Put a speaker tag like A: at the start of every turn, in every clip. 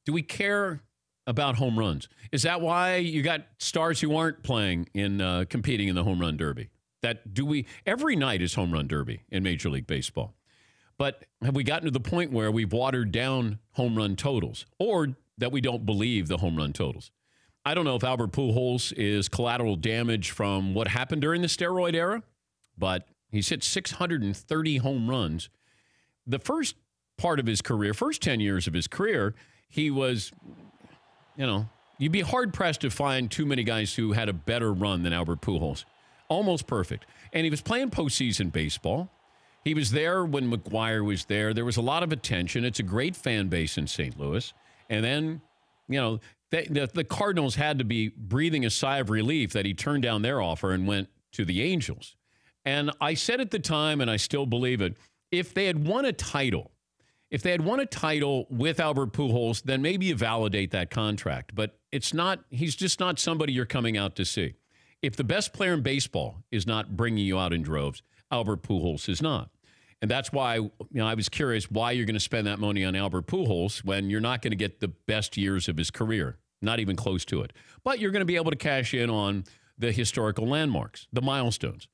A: Do we care about home runs? Is that why you got stars who aren't playing in competing in the home run derby? Every night is home run derby in Major League Baseball. But have we gotten to the point where we've watered down home run totals, or that we don't believe the home run totals? I don't know if Albert Pujols is collateral damage from what happened during the steroid era, but he's hit 630 home runs. The first part of his career, first 10 years of his career, he was, you'd be hard-pressed to find too many guys who had a better run than Albert Pujols. Almost perfect. And he was playing postseason baseball. He was there when McGwire was there. There was a lot of attention. It's a great fan base in St. Louis. And then, the Cardinals had to be breathing a sigh of relief that he turned down their offer and went to the Angels. And I said at the time, and I still believe it, if they had won a title with Albert Pujols, then maybe you validate that contract. But he's just not somebody you're coming out to see. If the best player in baseball is not bringing you out in droves, Albert Pujols is not. And that's why I was curious why you're going to spend that money on Albert Pujols when you're not going to get the best years of his career, not even close to it. But you're going to be able to cash in on the historical landmarks, the milestones.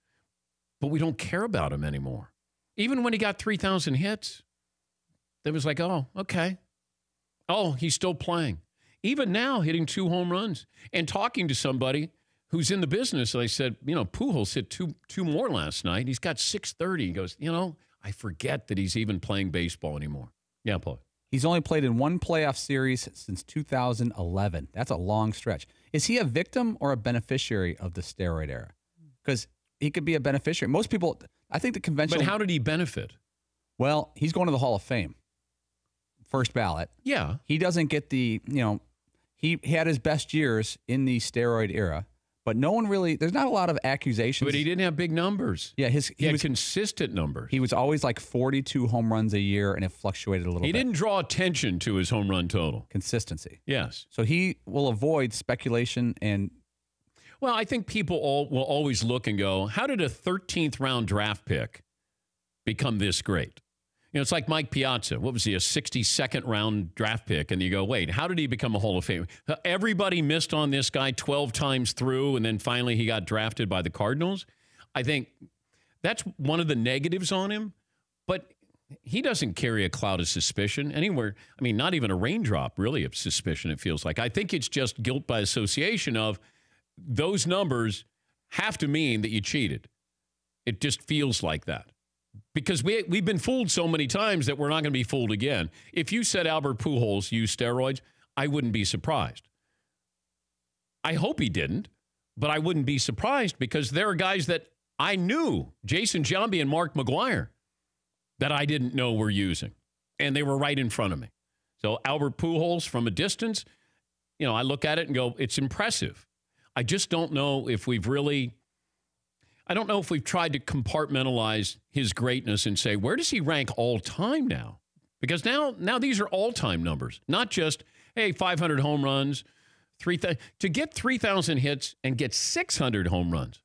A: But we don't care about him anymore. Even when he got 3,000 hits, it was like, oh, okay. Oh, he's still playing. Even now, hitting 2 home runs and talking to somebody who's in the business. I said, Pujols hit two more last night. He's got 630. He goes, I forget that he's even playing baseball anymore. Yeah, Paul.
B: He's only played in 1 playoff series since 2011. That's a long stretch. Is he a victim or a beneficiary of the steroid era? Because he could be a beneficiary. Most people, I think the conventional.
A: But how did he benefit?
B: Well, he's going to the Hall of Fame. First ballot.
A: Yeah.
B: He doesn't get he had his best years in the steroid era. But no one really, there's not a lot of accusations.
A: But he didn't have big numbers.
B: Yeah, he
A: had consistent numbers.
B: He was always like 42 home runs a year, and it fluctuated a little bit.
A: He didn't draw attention to his home run total.
B: Consistency.
A: Yes.
B: So he will avoid speculation and.
A: Well, I think people will always look and go, how did a 13th round draft pick become this great? It's like Mike Piazza. What was he, a 62nd round draft pick? And you go, wait, how did he become a Hall of Famer? Everybody missed on this guy 12 times through, and then finally he got drafted by the Cardinals. I think that's one of the negatives on him, but he doesn't carry a cloud of suspicion anywhere. I mean, not even a raindrop, really, of suspicion, it feels like. I think it's just guilt by association of those numbers have to mean that you cheated. It just feels like that. Because we've been fooled so many times that we're not going to be fooled again. If you said Albert Pujols used steroids, I wouldn't be surprised. I hope he didn't, but I wouldn't be surprised because there are guys that I knew, Jason Giambi and Mark McGwire, that I didn't know were using, and they were right in front of me. So Albert Pujols from a distance, I look at it and go, it's impressive. I just don't know if we've tried to compartmentalize his greatness and say, where does he rank all time now? Because now these are all-time numbers, not just, 500 home runs, to get 3,000 hits and get 600 home runs.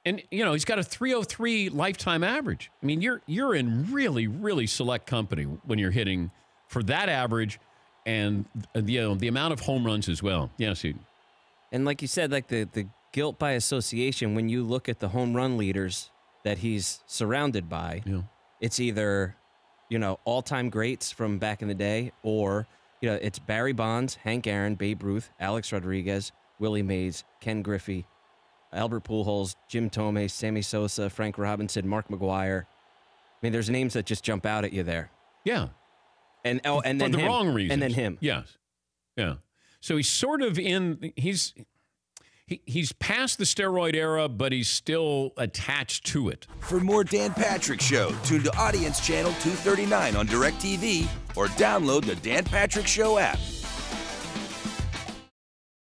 A: And, he's got a 303 lifetime average. I mean, you're in really, really select company when you're hitting for that average and, the amount of home runs as well. Yes, Eden.
C: And like you said, like the guilt by association, when you look at the home run leaders that he's surrounded by, it's either, all-time greats from back in the day, or, it's Barry Bonds, Hank Aaron, Babe Ruth, Alex Rodriguez, Willie Mays, Ken Griffey, Albert Pujols, Jim Thome, Sammy Sosa, Frank Robinson, Mark McGwire. I mean, there's names that just jump out at you there.
A: Yeah.
C: And then
A: for the
C: him.
A: wrong reasons.
C: And then him.
A: Yes. Yeah. So he's sort of he's past the steroid era, but he's still attached to it.
D: For more Dan Patrick Show, tune to Audience Channel 239 on DirecTV or download the Dan Patrick Show app.